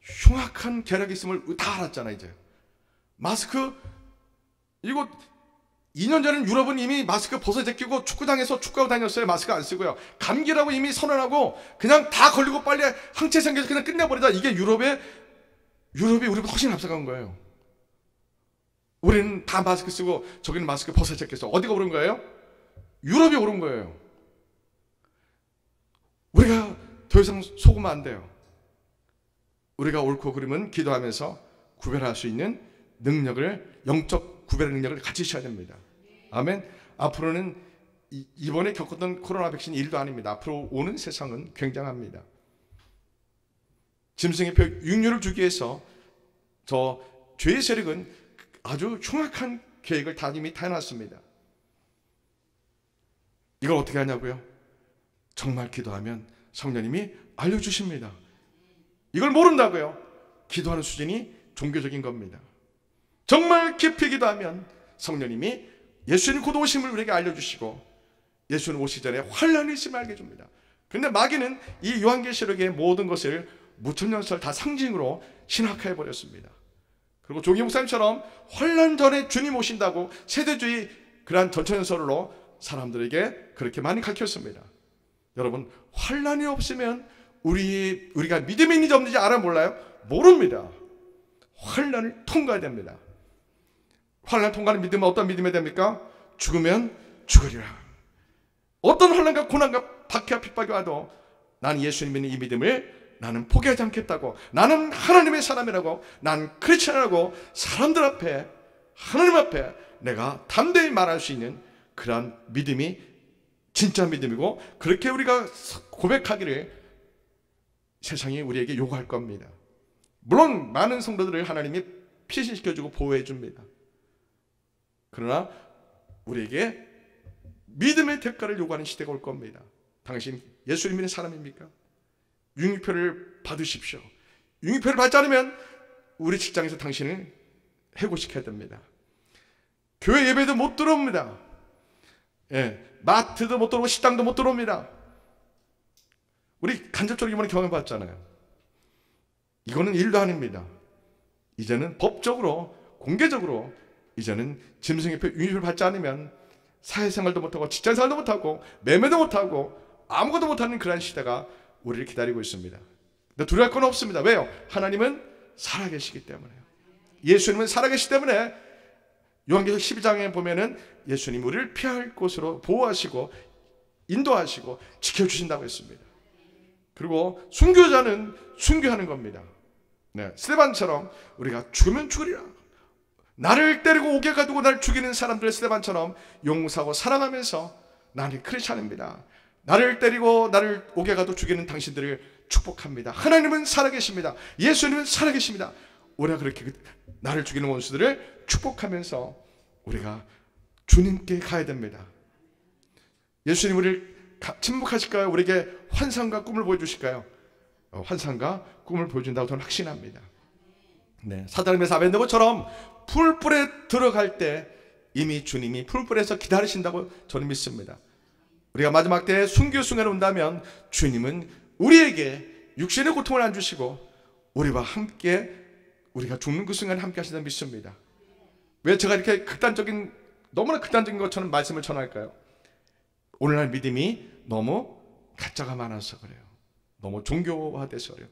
흉악한 계략이 있음을 다 알았잖아. 이제 마스크 이거 2년 전엔 유럽은 이미 마스크 벗어 제끼고 축구장에서 축구하고 다녔어요. 마스크 안 쓰고요. 감기라고 이미 선언하고 그냥 다 걸리고 빨리 항체 생겨서 그냥 끝내버리다. 이게 유럽이 우리보다 훨씬 앞서간 거예요. 우리는 다 마스크 쓰고 저기는 마스크 벗어 제껴서 어디가 오른 거예요? 유럽이 오른 거예요. 우리가 더 이상 속으면 안 돼요. 우리가 옳고 그름은 기도하면서 구별할 수 있는 능력을, 영적 구별의 능력을 가지셔야 됩니다. 아멘. 앞으로는 이번에 겪었던 코로나 백신 일도 아닙니다. 앞으로 오는 세상은 굉장합니다. 짐승의 표 육류를 주기 위해서 저 죄의 세력은 아주 흉악한 계획을 다 이미 해놨습니다. 이걸 어떻게 하냐고요? 정말 기도하면 성령님이 알려주십니다. 이걸 모른다고요? 기도하는 수준이 종교적인 겁니다. 정말 깊이 기도하면 성령님이 예수님 곧 오심을 우리에게 알려주시고 예수님 오시기 전에 환란이 있음을 알게 해줍니다. 그런데 마귀는 이 요한계시록의 모든 것을 무천년설 다 상징으로 신학화해버렸습니다. 그리고 종이 목사님처럼 환란 전에 주님 오신다고 세대주의 그러한 전천연설로 사람들에게 그렇게 많이 가르쳤습니다. 여러분, 환란이 없으면 우리가 믿음이 있는지 없는지 알아 몰라요? 모릅니다. 환란을 통과해야 됩니다. 환란 통과하는 믿음은 어떤 믿음이 됩니까? 죽으면 죽으리라. 어떤 환란과 고난과 박해와 핍박이 와도 나는 예수님 믿는 이 믿음을 나는 포기하지 않겠다고, 나는 하나님의 사람이라고, 난 크리스천이라고 사람들 앞에, 하나님 앞에 내가 담대히 말할 수 있는 그러한 믿음이 진짜 믿음이고, 그렇게 우리가 고백하기를 세상이 우리에게 요구할 겁니다. 물론 많은 성도들을 하나님이 피신시켜주고 보호해 줍니다. 그러나 우리에게 믿음의 대가를 요구하는 시대가 올 겁니다. 당신 예수님 믿는 사람입니까? 융유표를 받으십시오. 융유표를 받지 않으면 우리 직장에서 당신을 해고시켜야 됩니다. 교회 예배도 못 들어옵니다. 마트도 못 들어오고 식당도 못 들어옵니다. 우리 간접적으로 이번에 경험해봤잖아요. 이거는 일도 아닙니다. 이제는 법적으로 공개적으로 이제는 짐승의표 융유표를 받지 않으면 사회생활도 못하고 직장생활도 못하고 매매도 못하고 아무것도 못하는 그런 시대가 우리를 기다리고 있습니다. 근데 두려워할 건 없습니다. 왜요? 하나님은 살아계시기 때문에요. 예수님은 살아계시기 때문에 요한계시록 12장에 보면은 예수님 우리를 피할 곳으로 보호하시고 인도하시고 지켜주신다고 했습니다. 그리고 순교자는 순교하는 겁니다. 스데반처럼 우리가 죽으면 죽으리라. 나를 때리고 옥에 가두고 나를 죽이는 사람들의 스데반처럼 용서하고 사랑하면서 나는 크리스찬입니다. 나를 때리고 나를 옥에 가도 죽이는 당신들을 축복합니다. 하나님은 살아계십니다. 예수님은 살아계십니다. 우리가 그렇게 나를 죽이는 원수들을 축복하면서 우리가 주님께 가야 됩니다. 예수님 우리를 침묵하실까요? 우리에게 환상과 꿈을 보여주실까요? 환상과 꿈을 보여준다고 저는 확신합니다. 사단의 메사 아벤노고처럼 풀불에 들어갈 때 이미 주님이 풀불에서 기다리신다고 저는 믿습니다. 우리가 마지막 때에 순교순간에 온다면 주님은 우리에게 육신의 고통을 안 주시고 우리와 함께 우리가 죽는 그 순간에 함께 하신다고 믿습니다. 왜 제가 이렇게 너무나 극단적인 것처럼 말씀을 전할까요? 오늘날 믿음이 너무 가짜가 많아서 그래요. 너무 종교화돼서 그래요.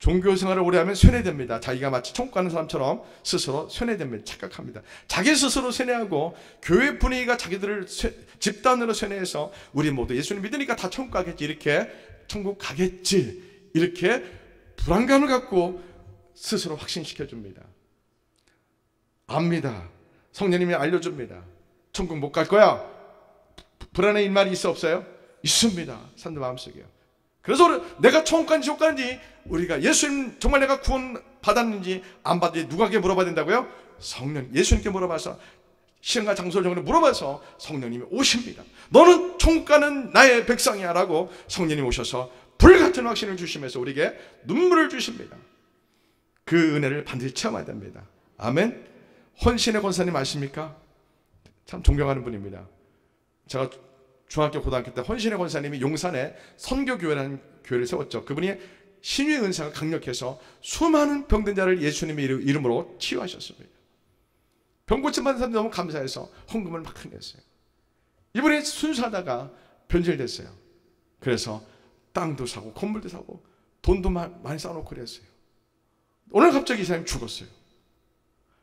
종교 생활을 오래 하면 쇠뇌됩니다. 자기가 마치 천국 가는 사람처럼 스스로 쇠뇌됩니다. 착각합니다. 자기 스스로 쇠뇌하고 교회 분위기가 자기들을 집단으로 쇠뇌해서 우리 모두 예수님 믿으니까 다 천국 가겠지, 이렇게 천국 가겠지 이렇게 불안감을 갖고 스스로 확신시켜줍니다. 압니다. 성령님이 알려줍니다. 천국 못 갈 거야. 불안의 일말이 있어 없어요? 있습니다. 사람들 마음속에요. 그래서 내가 천국 가는지 지옥 가는지, 우리가 예수님 정말 내가 구원 받았는지 안 받았는지 누구에게 물어봐야 된다고요? 성령, 예수님께 물어봐서, 시간과 장소를 정해 물어봐서 성령님이 오십니다. 너는 천국 가는 나의 백성이야 라고 성령님이 오셔서 불같은 확신을 주시면서 우리에게 눈물을 주십니다. 그 은혜를 반드시 체험해야 됩니다. 아멘. 헌신의 권사님 아십니까? 참 존경하는 분입니다. 제가 중학교 고등학교 때 헌신의 권사님이 용산에 선교교회라는 교회를 세웠죠. 그분이 신유의 은사가 강력해서 수많은 병든 자를 예수님의 이름으로 치유하셨습니다. 병 고침받은 사람들이 너무 감사해서 헌금을 막 냈어요. 이분이 순수하다가 변질됐어요. 그래서 땅도 사고 건물도 사고 돈도 많이 쌓아놓고 그랬어요. 오늘 갑자기 이 사람이 죽었어요.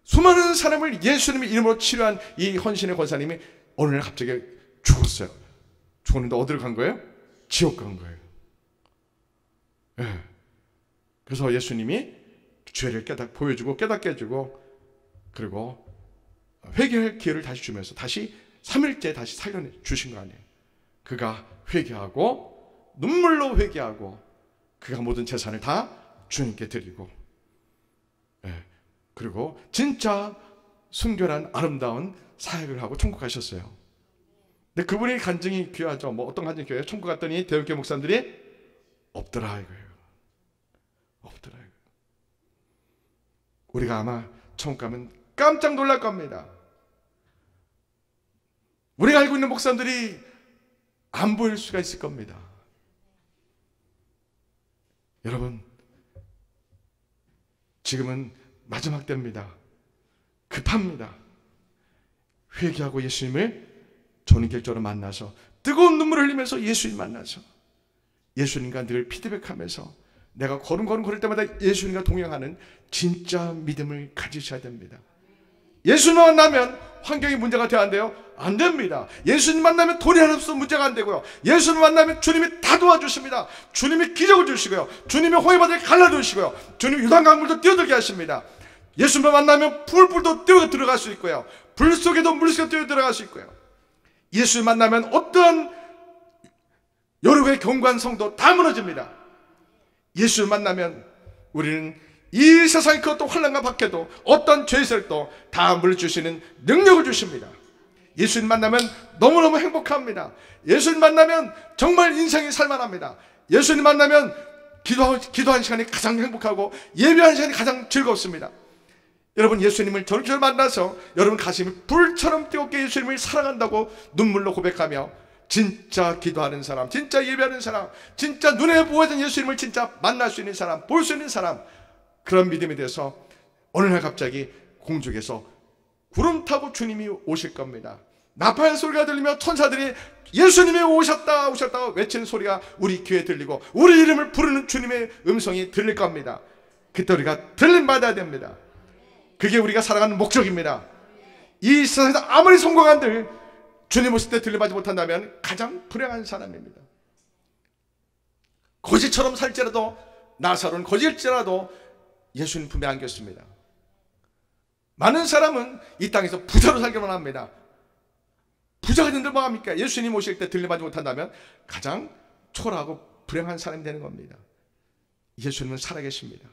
수많은 사람을 예수님의 이름으로 치료한 이 헌신의 권사님이 어느 날 갑자기 죽었어요. 죽었는데 어디로 간 거예요? 지옥 간 거예요. 네. 그래서 예수님이 죄를 보여주고 깨닫게 해주고, 그리고 회개할 기회를 다시 주면서 다시 3일째 다시 살려주신 거 아니에요. 그가 회개하고 눈물로 회개하고 그가 모든 재산을 다 주님께 드리고, 그리고 진짜 순결한 아름다운 사역을 하고 천국 가셨어요. 근데 그분의 간증이 귀하죠. 뭐 어떤 간증이 귀해요? 천국 갔더니 대형교회 목사님들이 없더라 이거예요. 없더라 이거예요. 우리가 아마 천국 가면 깜짝 놀랄 겁니다. 우리가 알고 있는 목사님들이 안 보일 수가 있을 겁니다. 여러분, 지금은 마지막 때입니다. 급합니다. 회개하고 예수님을 전인격적으로 만나서 뜨거운 눈물을 흘리면서 예수님 만나서 예수님과 늘 피드백하면서 내가 걸을 때마다 예수님과 동행하는 진짜 믿음을 가지셔야 됩니다. 예수님 만나면 환경이 문제가 돼야 안 돼요? 안 됩니다. 예수님 만나면 돈이 하나 없어서 문제가 안 되고요. 예수님 만나면 주님이 다 도와주십니다. 주님이 기적을 주시고요. 주님이 홍해바다를 갈라주시고요. 주님이 유단강물도 뛰어들게 하십니다. 예수님 만나면 풀불도 뛰어 들어갈 수 있고요. 불 속에도 물 속에 뛰어 들어갈 수 있고요. 예수님 만나면 어떠한 여러분의 경관성도 다 무너집니다. 예수님 만나면 우리는 이 세상의 그 어떤 환난과 박해도 어떤 죄세력도 다 물려주시는 능력을 주십니다. 예수님 만나면 너무너무 행복합니다. 예수님 만나면 정말 인생이 살만합니다. 예수님 만나면 기도하는 시간이 가장 행복하고 예배하는 시간이 가장 즐겁습니다. 여러분, 예수님을 전적으로 만나서 여러분 가슴이 불처럼 뜨겁게 예수님을 사랑한다고 눈물로 고백하며 진짜 기도하는 사람, 진짜 예배하는 사람, 진짜 눈에 보여진 예수님을 진짜 만날 수 있는 사람, 볼 수 있는 사람, 그런 믿음이 돼서 어느 날 갑자기 공중에서 구름 타고 주님이 오실 겁니다. 나팔 소리가 들리며 천사들이 예수님이 오셨다 오셨다 외치는 소리가 우리 귀에 들리고 우리 이름을 부르는 주님의 음성이 들릴 겁니다. 그때 우리가 들림받아야 됩니다. 그게 우리가 살아가는 목적입니다. 이 세상에서 아무리 성공한들 주님 오실 때 들림받지 못한다면 가장 불행한 사람입니다. 거지처럼 살지라도, 나사로는 거지일지라도 예수님 품에 안겼습니다. 많은 사람은 이 땅에서 부자로 살기만 합니다. 부자가 된들 뭐합니까? 예수님 오실 때 들림받지 못한다면 가장 초라하고 불행한 사람이 되는 겁니다. 예수님은 살아계십니다.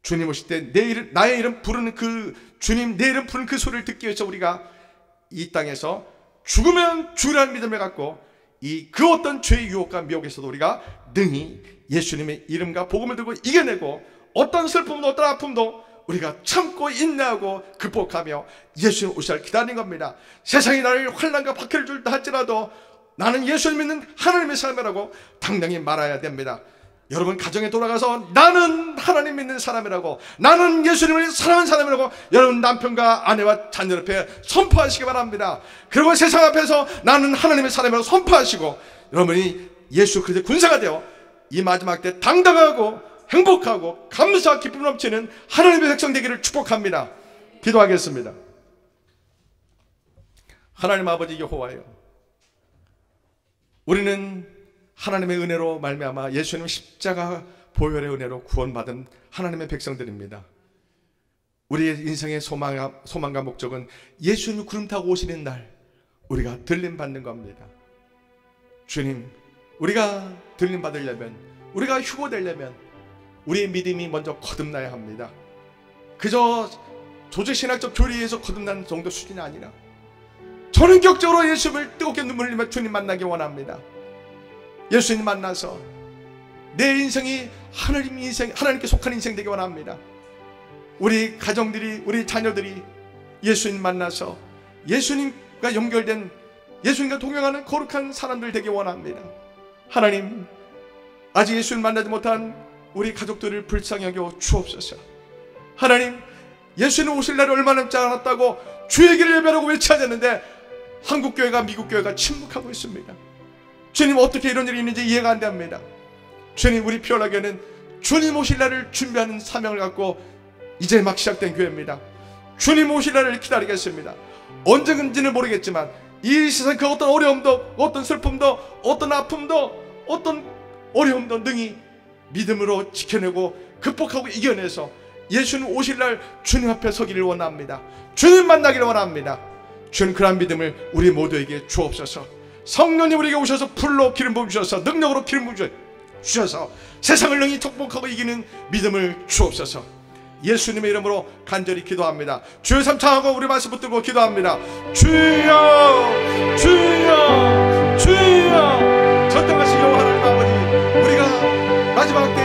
주님 오실 때 나의 이름 부르는 그 주님, 내 이름 부르는 그 소리를 듣기 위해서 우리가 이 땅에서 죽으면 죽으라는 믿음을 갖고 그 어떤 죄의 유혹과 미혹에서도 우리가 능히 예수님의 이름과 복음을 들고 이겨내고 어떤 슬픔도 어떤 아픔도 우리가 참고 인내하고 극복하며 예수님 오시기를 기다리는 겁니다. 세상이 나를 환난과 박해를 줄다 할지라도 나는 예수를 믿는 하나님의 사람이라고 당당히 말해야 됩니다. 여러분, 가정에 돌아가서 나는 하나님 믿는 사람이라고, 나는 예수님을 사랑하는 사람이라고 여러분 남편과 아내와 자녀 앞에 선포하시기 바랍니다. 그리고 세상 앞에서 나는 하나님의 사람이라고 선포하시고 여러분이 예수 그리스도의 군사가 되어 이 마지막 때 당당하고 행복하고 감사와 기쁨 넘치는 하나님의 백성 되기를 축복합니다. 기도하겠습니다. 하나님 아버지 여호와여, 우리는 하나님의 은혜로 말미암아 예수님 십자가 보혈의 은혜로 구원받은 하나님의 백성들입니다. 우리의 인생의 소망과 목적은 예수님이 구름 타고 오시는 날 우리가 들림 받는 겁니다. 주님, 우리가 들림 받으려면, 우리가 휴고되려면 우리의 믿음이 먼저 거듭나야 합니다. 그저 조직신학적 교리에서 거듭나는 정도 수준이 아니라 전인격적으로 예수님을 뜨겁게 눈물 흘리며 주님 만나기 원합니다. 예수님 만나서 내 인생이 하나님께 속한 인생 되기 원합니다. 우리 가정들이, 우리 자녀들이 예수님 만나서 예수님과 연결된, 예수님과 동행하는 거룩한 사람들 되기 원합니다. 하나님, 아직 예수님 만나지 못한 우리 가족들을 불쌍히 여겨 주옵소서. 하나님, 예수님 오실 날이 얼마 남지 않았다고 주의 길을 예배하고 외쳐야되는데 한국교회가, 미국교회가 침묵하고 있습니다. 주님, 어떻게 이런 일이 있는지 이해가 안 됩니다. 주님, 우리 피어나교회는 주님 오실 날을 준비하는 사명을 갖고 이제 막 시작된 교회입니다. 주님 오실 날을 기다리겠습니다. 언제든지는 모르겠지만 이 세상 그 어떤 어려움도, 어떤 슬픔도, 어떤 아픔도, 어떤 어려움도 능히 믿음으로 지켜내고 극복하고 이겨내서 예수님 오실 날 주님 앞에 서기를 원합니다. 주님 만나기를 원합니다. 주님, 그러한 믿음을 우리 모두에게 주옵소서. 성령님 우리에게 오셔서 불로 기름 부어 주셔서, 능력으로 기름 부어 주셔서 세상을 능히 극복하고 이기는 믿음을 주옵소서. 예수님의 이름으로 간절히 기도합니다. 주여 삼창하고 우리 말씀 붙들고 기도합니다. 주여, 주여, 주여. 전능하신 여호와 하나님 아버지, 우리가 마지막 때